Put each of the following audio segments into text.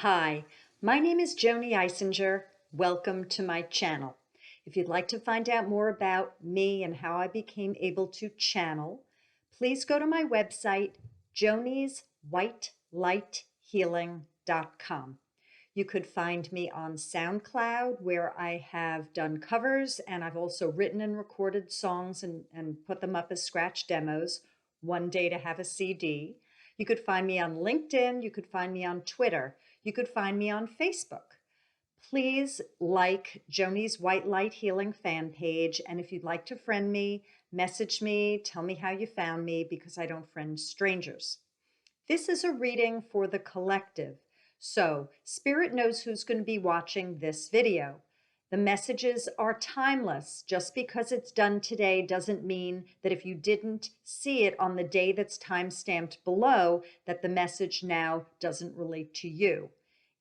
Hi, my name is Joni Eisinger. Welcome to my channel. If you'd like to find out more about me and how I became able to channel, please go to my website, jonyswhitelighealing.com. You could find me on SoundCloud, where I have done covers, and I've also written and recorded songs and put them up as scratch demos, one day to have a CD. You could find me on LinkedIn. You could find me on Twitter. You could find me on Facebook. Please like Joni's White Light Healing fan page. And if you'd like to friend me, message me, tell me how you found me, because I don't friend strangers. This is a reading for the collective. So Spirit knows who's going to be watching this video. The messages are timeless. Just because it's done today doesn't mean that if you didn't see it on the day that's time-stamped below, that the message now doesn't relate to you.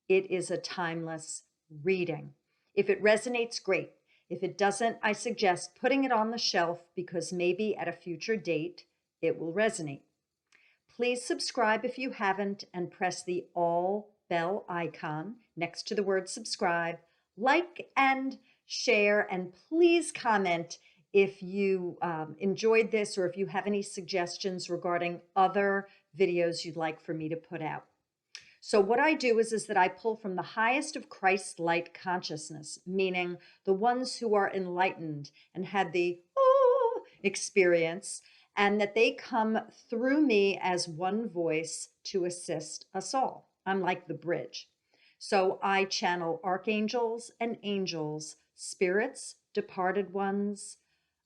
It is a timeless reading. If it resonates, great. If it doesn't, I suggest putting it on the shelf, because maybe at a future date it will resonate. Please subscribe if you haven't, and press the all bell icon next to the word subscribe. Like and share, and please comment if you enjoyed this, or if you have any suggestions regarding other videos you'd like for me to put out. So what I do is that I pull from the highest of Christ's light consciousness, meaning the ones who are enlightened and had the oh experience, and that they come through me as one voice to assist us all. I'm like the bridge. So I channel archangels and angels, spirits, departed ones,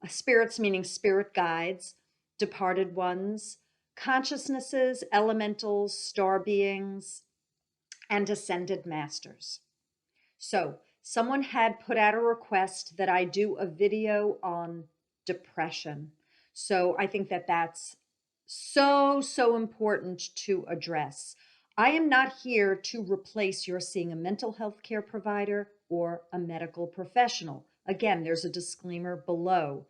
spirits meaning spirit guides, departed ones, consciousnesses, elementals, star beings, and ascended masters. So someone had put out a request that I do a video on depression. So I think that that's so important to address. I am not here to replace your seeing a mental health care provider or a medical professional. Again, there's a disclaimer below.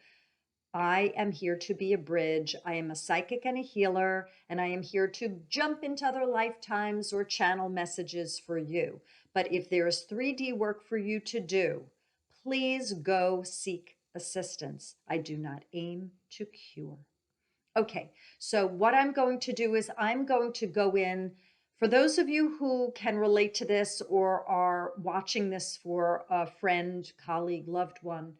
I am here to be a bridge. I am a psychic and a healer, and I am here to jump into other lifetimes or channel messages for you. But if there is 3D work for you to do, please go seek assistance. I do not aim to cure. Okay, so what I'm going to do is I'm going to go in, for those of you who can relate to this or are watching this for a friend, colleague, loved one,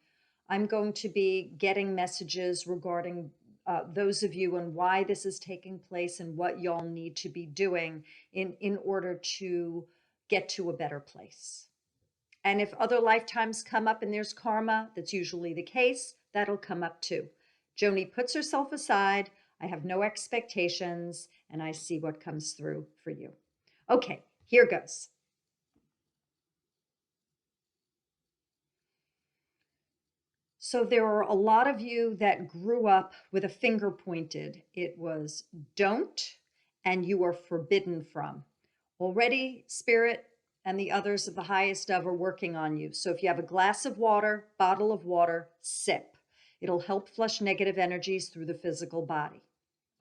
I'm going to be getting messages regarding those of you and why this is taking place and what y'all need to be doing in order to get to a better place. And if other lifetimes come up and there's karma, that's usually the case, that'll come up too. Joni puts herself aside. I have no expectations, and I see what comes through for you. Okay, here goes. So there are a lot of you that grew up with a finger pointed. It was don't, and you are forbidden from. Already, Spirit and the others of the highest of are working on you. So if you have a glass of water, bottle of water, sip. It'll help flush negative energies through the physical body.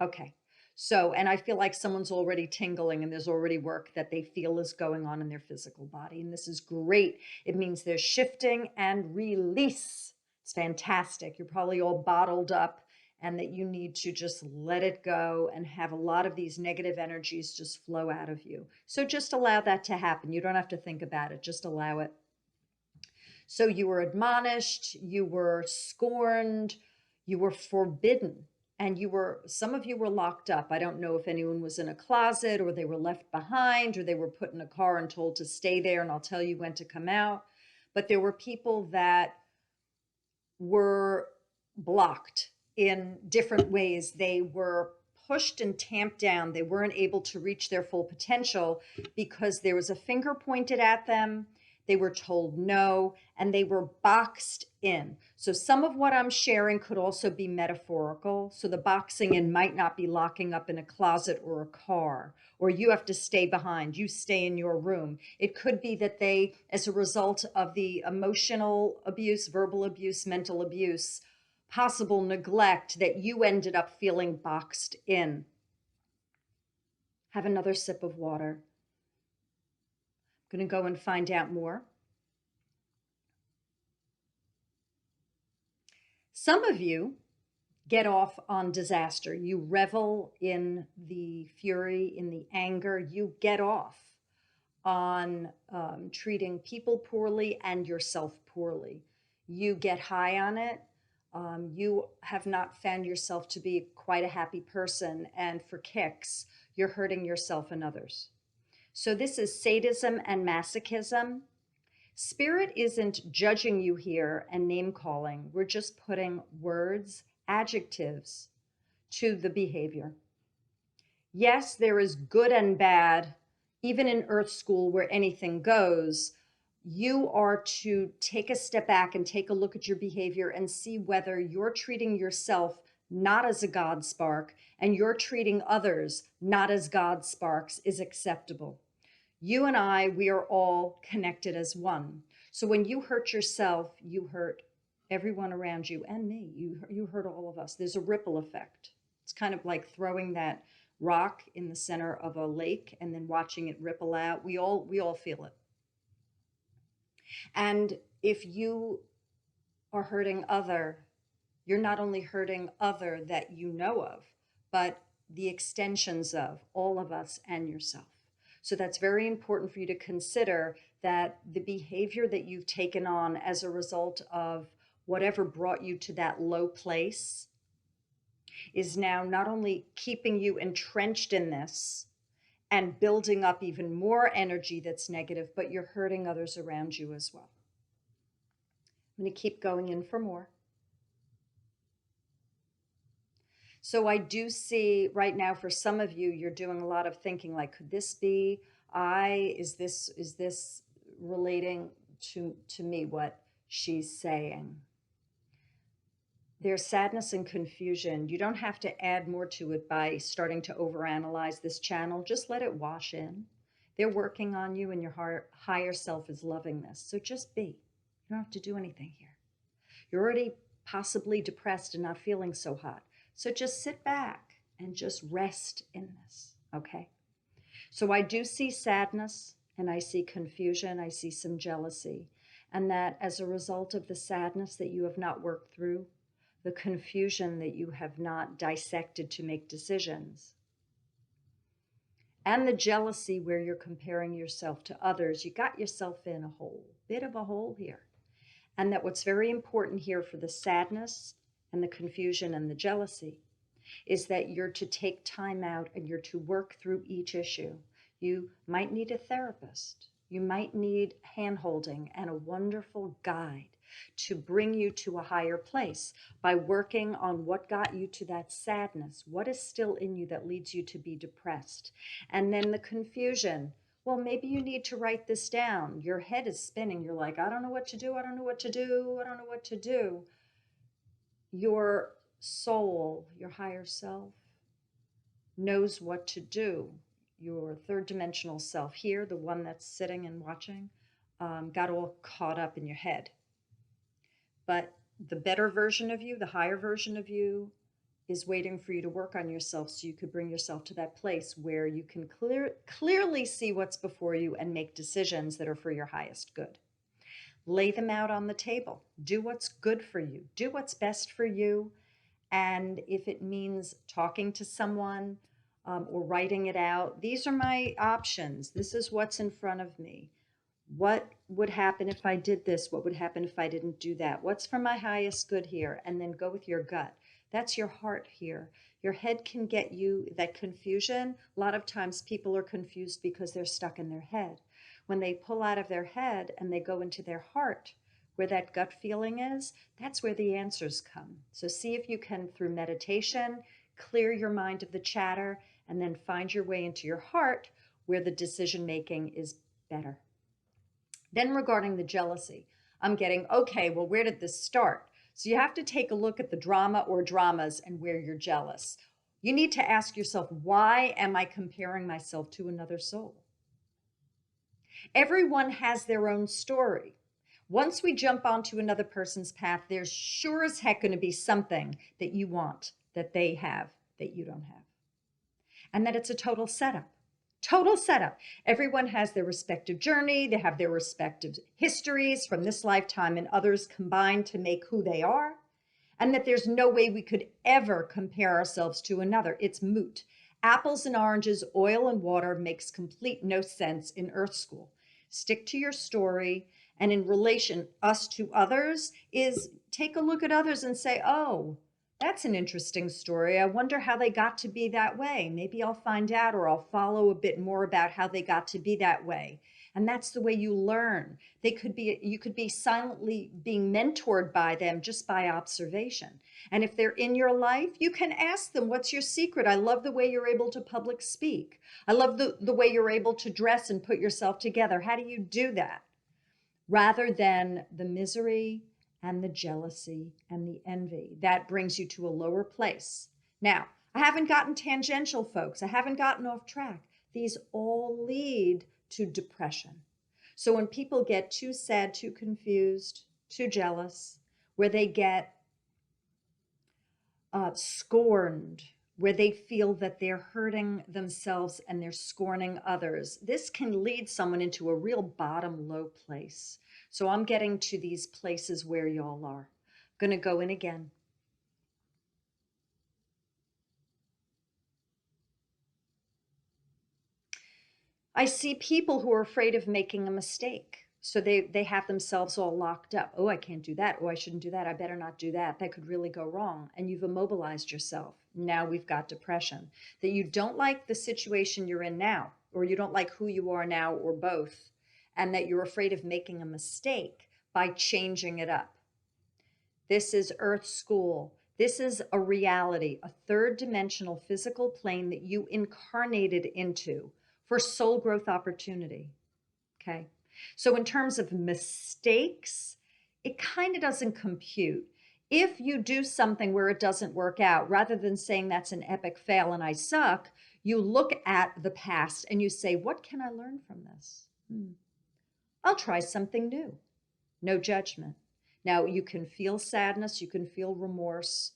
Okay. So, and I feel like someone's already tingling and there's already work that they feel is going on in their physical body. And this is great. It means there's shifting and release. It's fantastic. You're probably all bottled up and that you need to just let it go and have a lot of these negative energies just flow out of you. So just allow that to happen. You don't have to think about it. Just allow it. So you were admonished, you were scorned, you were forbidden, and some of you were locked up. I don't know if anyone was in a closet or they were left behind or they were put in a car and told to stay there and I'll tell you when to come out. But there were people that were blocked in different ways. They were pushed and tamped down. They weren't able to reach their full potential because there was a finger pointed at them. They were told no, and they were boxed in. So some of what I'm sharing could also be metaphorical. So the boxing in might not be locking up in a closet or a car, or you have to stay behind, you stay in your room. It could be that they, as a result of the emotional abuse, verbal abuse, mental abuse, possible neglect, that you ended up feeling boxed in. Have another sip of water. Going to go and find out more. Some of you get off on disaster. You revel in the fury, in the anger. You get off on treating people poorly and yourself poorly. You get high on it. You have not found yourself to be quite a happy person, and for kicks, you're hurting yourself and others. So this is sadism and masochism. Spirit isn't judging you here and name calling. We're just putting words, adjectives to the behavior. Yes, there is good and bad, even in Earth School where anything goes. You are to take a step back and take a look at your behavior and see whether you're treating yourself not as a God spark and you're treating others not as God sparks is acceptable. You and I, we are all connected as one. So when you hurt yourself, you hurt everyone around you and me. You hurt all of us. There's a ripple effect. It's kind of like throwing that rock in the center of a lake and then watching it ripple out. We all feel it. And if you are hurting other, you're not only hurting other that you know of, but the extensions of all of us and yourself. So that's very important for you to consider, that the behavior that you've taken on as a result of whatever brought you to that low place is now not only keeping you entrenched in this and building up even more energy that's negative, but you're hurting others around you as well. I'm going to keep going in for more. So I do see right now for some of you, you're doing a lot of thinking like, could this be is this relating to me, what she's saying? There's sadness and confusion. You don't have to add more to it by starting to overanalyze this channel. Just let it wash in. They're working on you and your higher self is loving this. So just be. You don't have to do anything here. You're already possibly depressed and not feeling so hot. So just sit back and just rest in this, okay? So I do see sadness and I see confusion. I see some jealousy. And that as a result of the sadness that you have not worked through, the confusion that you have not dissected to make decisions, and the jealousy where you're comparing yourself to others, you got yourself in a bit of a hole here. And that what's very important here for the sadness and the confusion and the jealousy is that you're to take time out and you're to work through each issue. You might need a therapist. You might need hand-holding and a wonderful guide to bring you to a higher place by working on what got you to that sadness, what is still in you that leads you to be depressed. And then the confusion. Well, maybe you need to write this down. Your head is spinning. You're like, I don't know what to do. I don't know what to do. I don't know what to do. Your soul, your higher self, knows what to do. Your third dimensional self here, the one that's sitting and watching, got all caught up in your head. But the better version of you, the higher version of you, is waiting for you to work on yourself so you could bring yourself to that place where you can clearly see what's before you and make decisions that are for your highest good. Lay them out on the table. Do what's good for you. Do what's best for you. And if it means talking to someone or writing it out, these are my options. This is what's in front of me. What would happen if I did this? What would happen if I didn't do that? What's for my highest good here? And then go with your gut. That's your heart here. Your head can get you that confusion. A lot of times people are confused because they're stuck in their head. When they pull out of their head and they go into their heart, where that gut feeling is, that's where the answers come. So see if you can, through meditation, clear your mind of the chatter and then find your way into your heart where the decision making is better. Then regarding the jealousy, I'm getting, okay, well, where did this start? So you have to take a look at the drama or dramas and where you're jealous. You need to ask yourself, why am I comparing myself to another soul? Everyone has their own story. Once we jump onto another person's path, there's sure as heck going to be something that you want that they have that you don't have. And that it's a total setup. Total setup. Everyone has their respective journey, they have their respective histories from this lifetime and others combined to make who they are, and that there's no way we could ever compare ourselves to another. It's moot. Apples and oranges, oil and water makes complete no sense in Earth School. Stick to your story, and in relation us to others is take a look at others and say, oh, that's an interesting story. I wonder how they got to be that way. Maybe I'll find out, or I'll follow a bit more about how they got to be that way. And that's the way you learn. You could be silently being mentored by them just by observation. And if they're in your life, you can ask them, what's your secret? I love the way you're able to public speak. I love the way you're able to dress and put yourself together. How do you do that? Rather than the misery and the jealousy and the envy. That brings you to a lower place. Now, I haven't gotten tangential, folks. I haven't gotten off track. These all lead to depression. So when people get too sad, too confused, too jealous, where they get scorned, where they feel that they're hurting themselves and they're scorning others, this can lead someone into a real bottom low place. So I'm getting to these places where y'all are. Going to go in again. I see people who are afraid of making a mistake. So they have themselves all locked up. Oh, I can't do that. Oh, I shouldn't do that. I better not do that. That could really go wrong. And you've immobilized yourself. Now we've got depression. That you don't like the situation you're in now, or you don't like who you are now, or both, and that you're afraid of making a mistake by changing it up. This is Earth School. This is a reality, a third dimensional physical plane that you incarnated into for soul growth opportunity. Okay. So in terms of mistakes, it kind of doesn't compute. If you do something where it doesn't work out, rather than saying that's an epic fail and I suck, you look at the past and you say, what can I learn from this? I'll try something new. No judgment. Now, you can feel sadness, you can feel remorse,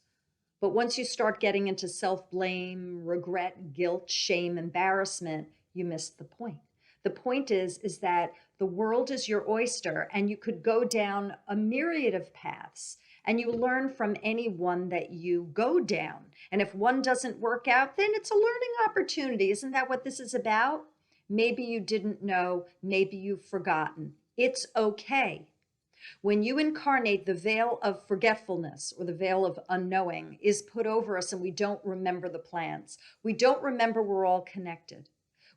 but once you start getting into self-blame, regret, guilt, shame, embarrassment, you miss the point. The point is that the world is your oyster and you could go down a myriad of paths and you learn from any one that you go down. And if one doesn't work out, then it's a learning opportunity. Isn't that what this is about? Maybe you didn't know, maybe you've forgotten. It's okay. When you incarnate, the veil of forgetfulness or the veil of unknowing is put over us and we don't remember the plans. We don't remember we're all connected.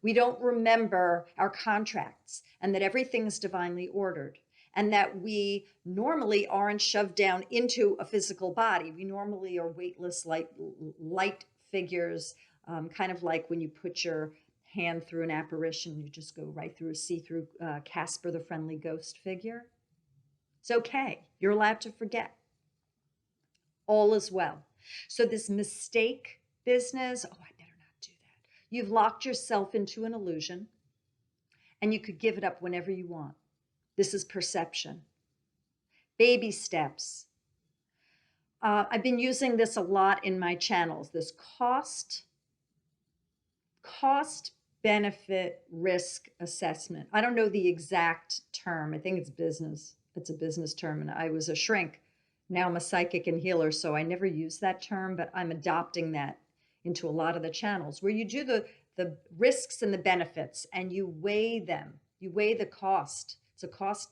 We don't remember our contracts and that everything's divinely ordered and that we normally aren't shoved down into a physical body. We normally are weightless, light figures, kind of like when you put your hand through an apparition, you just go right through a see-through Casper the Friendly Ghost figure. It's okay. You're allowed to forget. All is well. So this mistake business, oh, I better not do that. You've locked yourself into an illusion and you could give it up whenever you want. This is perception. Baby steps. I've been using this a lot in my channels, this cost benefit risk assessment. I don't know the exact term. I think it's business. It's a business term. And I was a shrink. Now I'm a psychic and healer. So I never use that term, but I'm adopting that into a lot of the channels where you do the risks and the benefits and you weigh them. You weigh the cost. It's a cost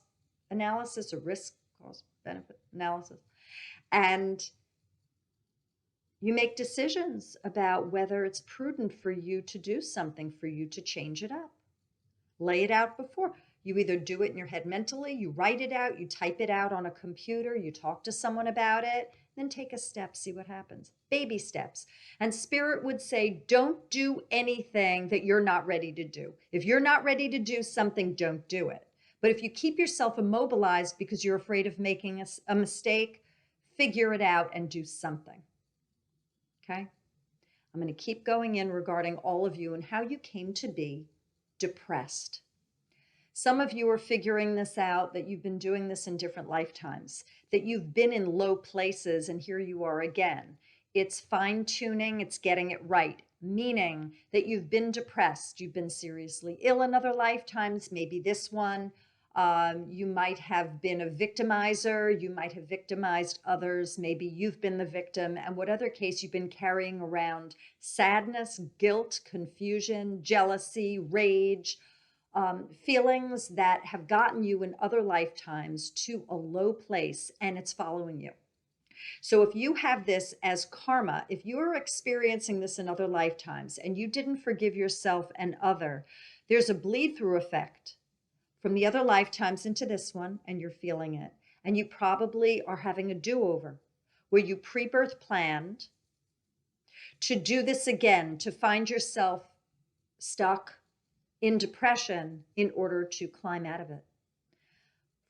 analysis, a risk cost benefit analysis. And you make decisions about whether it's prudent for you to do something, for you to change it up. Lay it out before. You either do it in your head mentally, you write it out, you type it out on a computer, you talk to someone about it, then take a step, see what happens. Baby steps. And Spirit would say, don't do anything that you're not ready to do. If you're not ready to do something, don't do it. But if you keep yourself immobilized because you're afraid of making a mistake, figure it out and do something. Okay? I'm going to keep going in regarding all of you and how you came to be depressed. Some of you are figuring this out, that you've been doing this in different lifetimes, that you've been in low places and here you are again. It's fine-tuning, it's getting it right. meaning that you've been depressed, you've been seriously ill in other lifetimes, maybe this one. You might have been a victimizer, you might have victimized others, maybe you've been the victim, and whatever case, you've been carrying around sadness, guilt, confusion, jealousy, rage, feelings that have gotten you in other lifetimes to a low place, and it's following you. So if you have this as karma, if you're experiencing this in other lifetimes and you didn't forgive yourself and other, there's a bleed through effect from the other lifetimes into this one, and you're feeling it. And you probably are having a do-over where you pre-birth planned to do this again, to find yourself stuck in depression in order to climb out of it.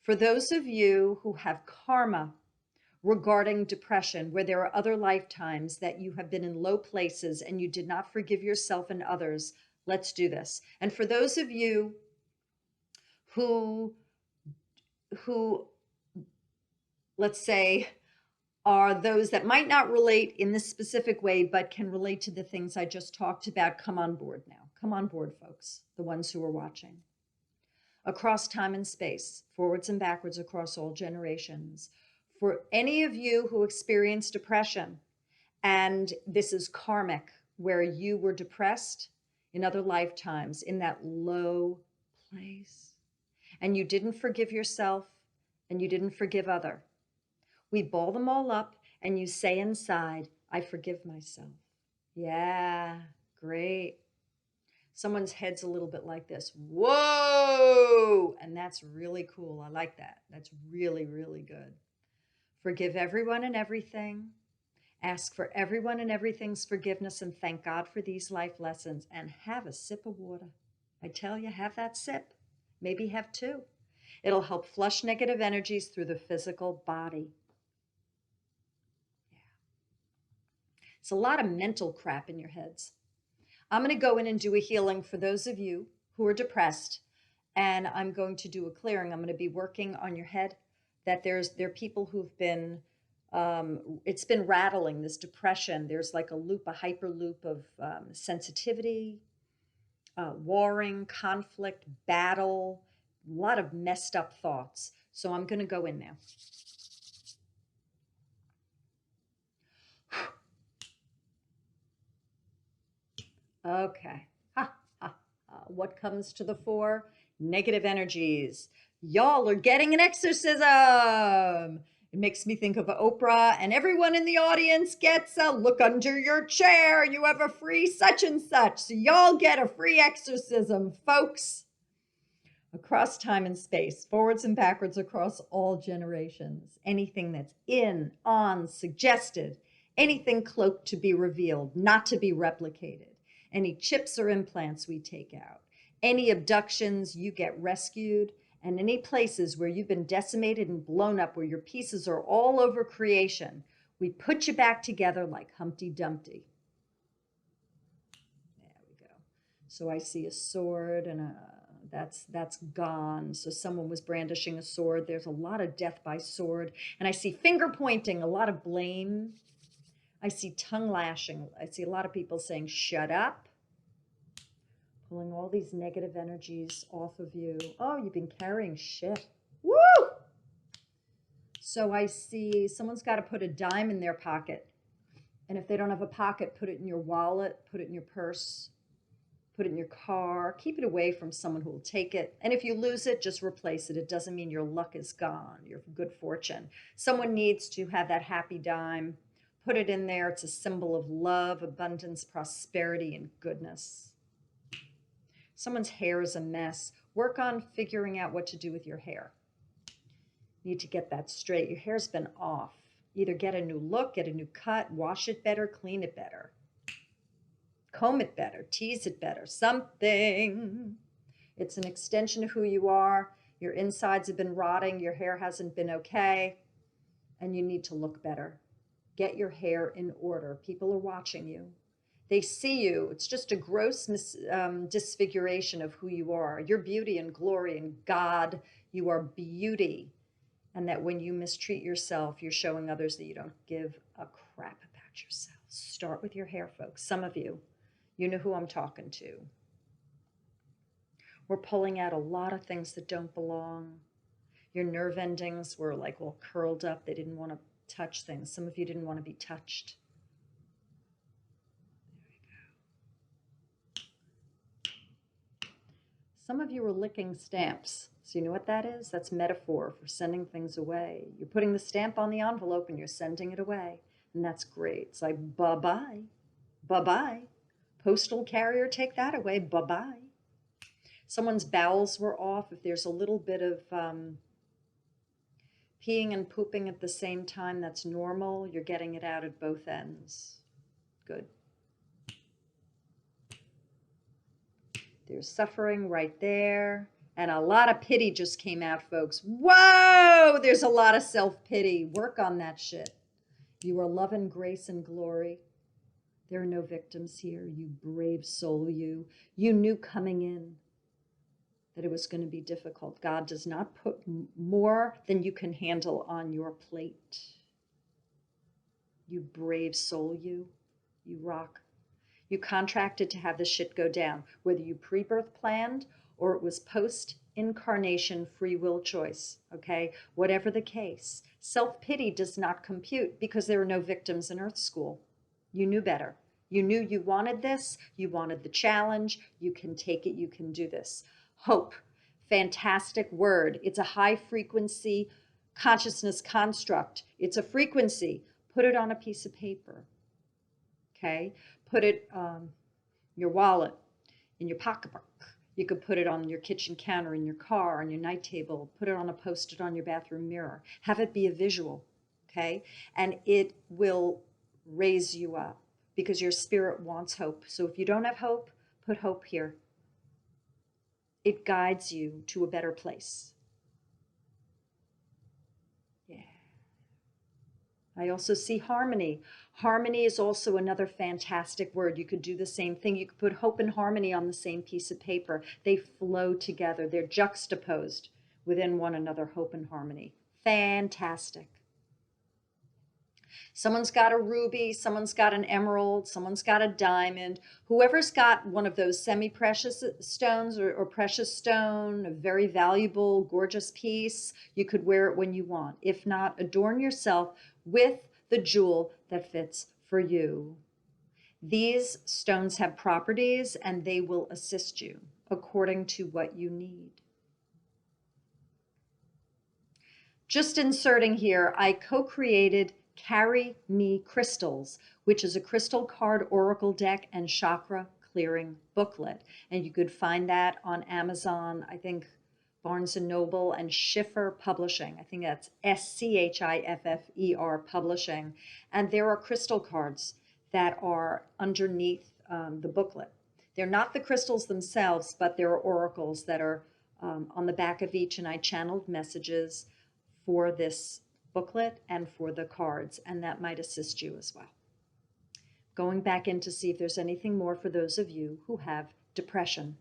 For those of you who have karma regarding depression, where there are other lifetimes that you have been in low places and you did not forgive yourself and others, let's do this. And for those of you who let's say are those that might not relate in this specific way, but can relate to the things I just talked about, come on board now. Come on board, folks, the ones who are watching. Across time and space, forwards and backwards across all generations. For any of you who experience depression, and this is karmic, where you were depressed in other lifetimes, in that low place, and you didn't forgive yourself and you didn't forgive other. We ball them all up and you say inside, I forgive myself. Yeah, great. Someone's head's a little bit like this. Whoa! And that's really cool. I like that. That's really, really good. Forgive everyone and everything. Ask for everyone and everything's forgiveness and thank God for these life lessons, and have a sip of water. I tell you, have that sip. Maybe have two. It'll help flush negative energies through the physical body. Yeah. It's a lot of mental crap in your heads. I'm going to go in and do a healing for those of you who are depressed, and I'm going to do a clearing. I'm going to be working on your head, that there are people who've been, it's been rattling, this depression. There's like a loop, a hyper loop of sensitivity, warring, conflict, battle, a lot of messed up thoughts. So I'm going to go in now. Okay. What comes to the fore? Negative energies. Y'all are getting an exorcism. It makes me think of Oprah, and everyone in the audience gets a look under your chair. You have a free such and such. So y'all get a free exorcism, folks. Across time and space, forwards and backwards across all generations. Anything that's in, on, suggested, anything cloaked to be revealed, not to be replicated. Any chips or implants we take out. Any abductions, you get rescued. And any places where you've been decimated and blown up, where your pieces are all over creation, we put you back together like Humpty Dumpty. There we go. So I see a sword, and that's gone. So someone was brandishing a sword. There's a lot of death by sword. And I see finger pointing, a lot of blame. I see tongue lashing. I see a lot of people saying, shut up. Pulling all these negative energies off of you. Oh, you've been carrying shit. Woo! So I see someone's got to put a dime in their pocket. And if they don't have a pocket, put it in your wallet, put it in your purse, put it in your car. Keep it away from someone who will take it. And if you lose it, just replace it. It doesn't mean your luck is gone, your good fortune. Someone needs to have that happy dime. Put it in there. It's a symbol of love, abundance, prosperity, and goodness. Someone's hair is a mess. Work on figuring out what to do with your hair. You need to get that straight. Your hair's been off. Either get a new look, get a new cut, wash it better, clean it better, comb it better, tease it better, something. It's an extension of who you are. Your insides have been rotting. Your hair hasn't been okay. And you need to look better. Get your hair in order. People are watching you. They see you. It's just a gross disfiguration of who you are. Your beauty and glory and God, you are beauty. And that when you mistreat yourself, you're showing others that you don't give a crap about yourself. Start with your hair, folks. Some of you, You know who I'm talking to. We're pulling out a lot of things that don't belong. Your nerve endings were like all curled up. They didn't want to touch things. Some of you didn't want to be touched. Some of you were licking stamps. So you know what that is? That's metaphor for sending things away. You're putting the stamp on the envelope and you're sending it away. And that's great. It's like, bye-bye, bye-bye. Postal carrier, take that away, bye-bye. Someone's bowels were off. If there's a little bit of peeing and pooping at the same time, that's normal. You're getting it out at both ends. Good. There's suffering right there. And a lot of pity just came out, folks. Whoa! There's a lot of self-pity. Work on that shit. You are love and grace and glory. There are no victims here. You brave soul, you. You knew coming in that it was going to be difficult. God does not put more than you can handle on your plate. You brave soul, you. You rock. You contracted to have this shit go down, whether you pre-birth planned or it was post-incarnation free will choice, okay? Whatever the case, self-pity does not compute because there are no victims in Earth School. You knew better. You knew you wanted this. You wanted the challenge. You can take it. You can do this. Hope, fantastic word. It's a high frequency consciousness construct. It's a frequency. Put it on a piece of paper, okay? Put it your wallet, in your pocketbook. You could put it on your kitchen counter, in your car, on your night table. Put it on a post-it on your bathroom mirror. Have it be a visual, okay? And it will raise you up because your spirit wants hope. So if you don't have hope, put hope here. It guides you to a better place. Yeah. I also see harmony. Harmony is also another fantastic word. You could do the same thing. You could put hope and harmony on the same piece of paper. They flow together. They're juxtaposed within one another, hope and harmony. Fantastic. Someone's got a ruby, someone's got an emerald, someone's got a diamond. Whoever's got one of those semi-precious stones or precious stone, a very valuable, gorgeous piece, you could wear it when you want. If not, adorn yourself with the jewel that fits for you. These stones have properties and they will assist you according to what you need. Just inserting here, I co-created Carry Me Crystals, which is a crystal card oracle deck and chakra clearing booklet. And you could find that on Amazon, I think Barnes & Noble and Schiffer Publishing. I think that's Schiffer Publishing. And there are crystal cards that are underneath the booklet. They're not the crystals themselves, but there are oracles that are on the back of each, and I channeled messages for this booklet and for the cards, and that might assist you as well. Going back in to see if there's anything more for those of you who have depression.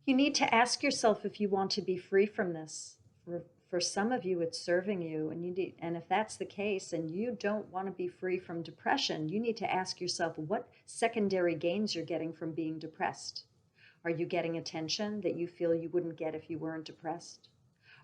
You need to ask yourself if you want to be free from this. For some of you, it's serving you, and if that's the case and you don't want to be free from depression, you need to ask yourself what secondary gains you're getting from being depressed. Are you getting attention that you feel you wouldn't get if you weren't depressed?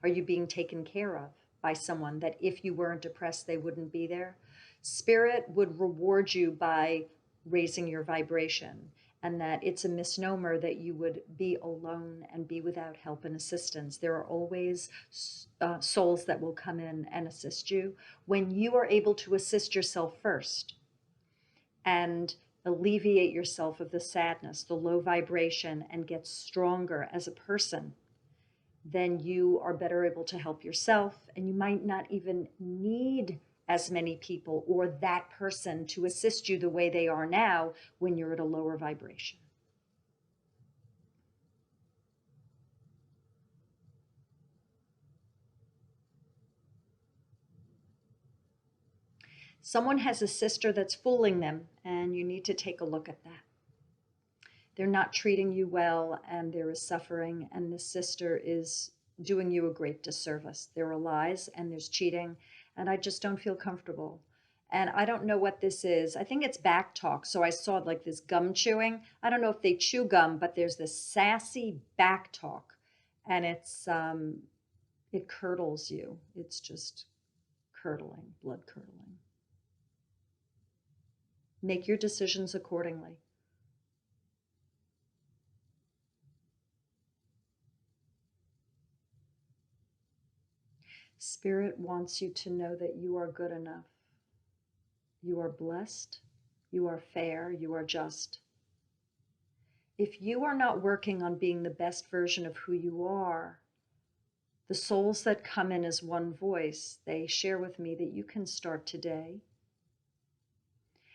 Are you being taken care of by someone that if you weren't depressed, they wouldn't be there? Spirit would reward you by raising your vibration, and that it's a misnomer that you would be alone and be without help and assistance. There are always souls that will come in and assist you when you are able to assist yourself first and alleviate yourself of the sadness, the low vibration, and get stronger as a person. Then you are better able to help yourself, and you might not even need as many people or that person to assist you the way they are now when you're at a lower vibration. Someone has a sister that's fooling them, and you need to take a look at that. They're not treating you well, and there is suffering, and this sister is doing you a great disservice. There are lies and there's cheating, and I just don't feel comfortable. And I don't know what this is. I think it's back talk. So I saw like this gum chewing. I don't know if they chew gum, but there's this sassy back talk, and it curdles you. It's just curdling, blood curdling. Make your decisions accordingly. Spirit wants you to know that you are good enough. You are blessed. You are fair. You are just. If you are not working on being the best version of who you are, the souls that come in as one voice, they share with me that you can start today.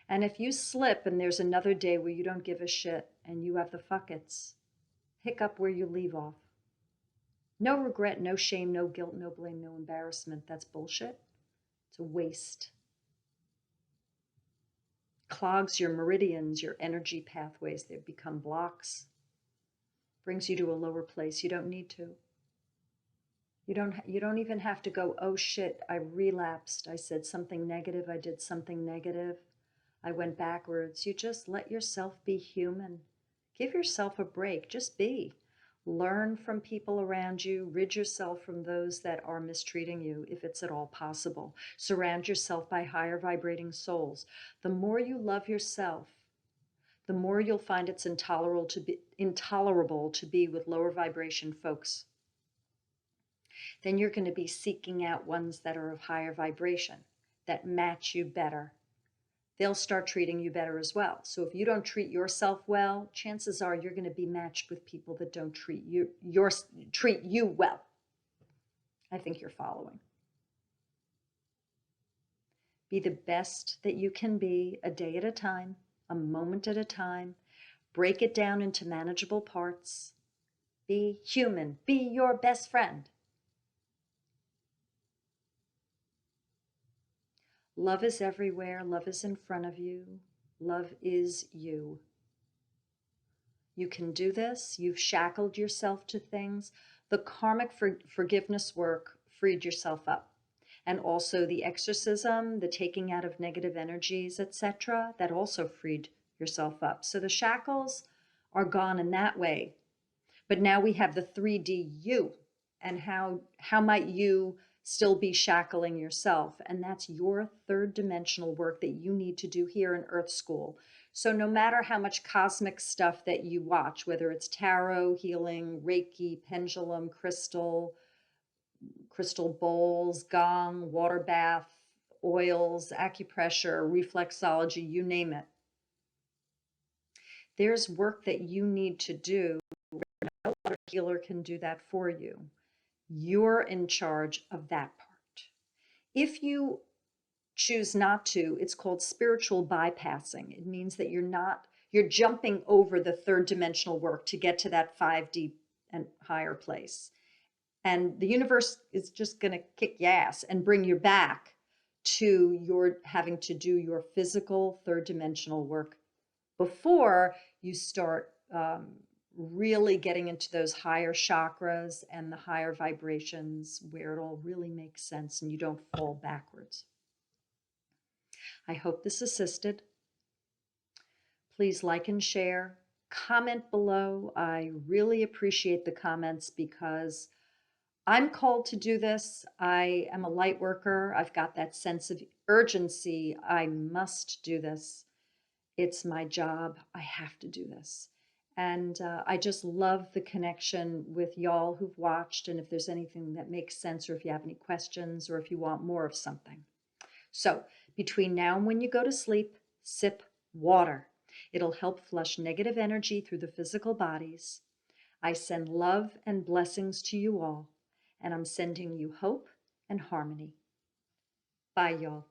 And if you slip and there's another day where you don't give a shit and you have the fuckets, pick up where you leave off. No regret, no shame, no guilt, no blame, no embarrassment. That's bullshit. It's a waste. Clogs your meridians, your energy pathways. They become blocks. Brings you to a lower place. You don't need to. You don't even have to go, oh shit, I relapsed. I said something negative. I did something negative. I went backwards. You just let yourself be human. Give yourself a break. Just be. Learn from people around you. Rid yourself from those that are mistreating you, if it's at all possible. Surround yourself by higher vibrating souls. The more you love yourself, the more you'll find it's intolerable to be with lower vibration folks. Then you're going to be seeking out ones that are of higher vibration, that match you better. They'll start treating you better as well. So if you don't treat yourself well, chances are you're going to be matched with people that don't treat you well. I think you're following. Be the best that you can be, a day at a time, a moment at a time. Break it down into manageable parts. Be human. Be your best friend. Love is everywhere. Love is in front of you. Love is you. You can do this. You've shackled yourself to things. The karmic forgiveness work freed yourself up. And also the exorcism, the taking out of negative energies, etc., that also freed yourself up. So the shackles are gone in that way. But now we have the 3D you. And how might you still be shackling yourself? And that's your third dimensional work that you need to do here in Earth School. So no matter how much cosmic stuff that you watch, whether it's tarot, healing, Reiki, pendulum, crystal bowls, gong, water bath, oils, acupressure, reflexology, you name it, there's work that you need to do. No other healer can do that for you. You're in charge of that part. If you choose not to, it's called spiritual bypassing. It means that you're jumping over the third dimensional work to get to that 5D and higher place. And the universe is just going to kick your ass and bring you back to your having to do your physical third dimensional work before you start really getting into those higher chakras and the higher vibrations where it all really makes sense and you don't fall backwards. I hope this assisted. Please like and share. Comment below. I really appreciate the comments because I'm called to do this. I am a light worker. I've got that sense of urgency. I must do this. It's my job. I have to do this. And I just love the connection with y'all who've watched. And if there's anything that makes sense, or if you have any questions, or if you want more of something. So between now and when you go to sleep, sip water. It'll help flush negative energy through the physical bodies. I send love and blessings to you all, and I'm sending you hope and harmony. Bye, y'all.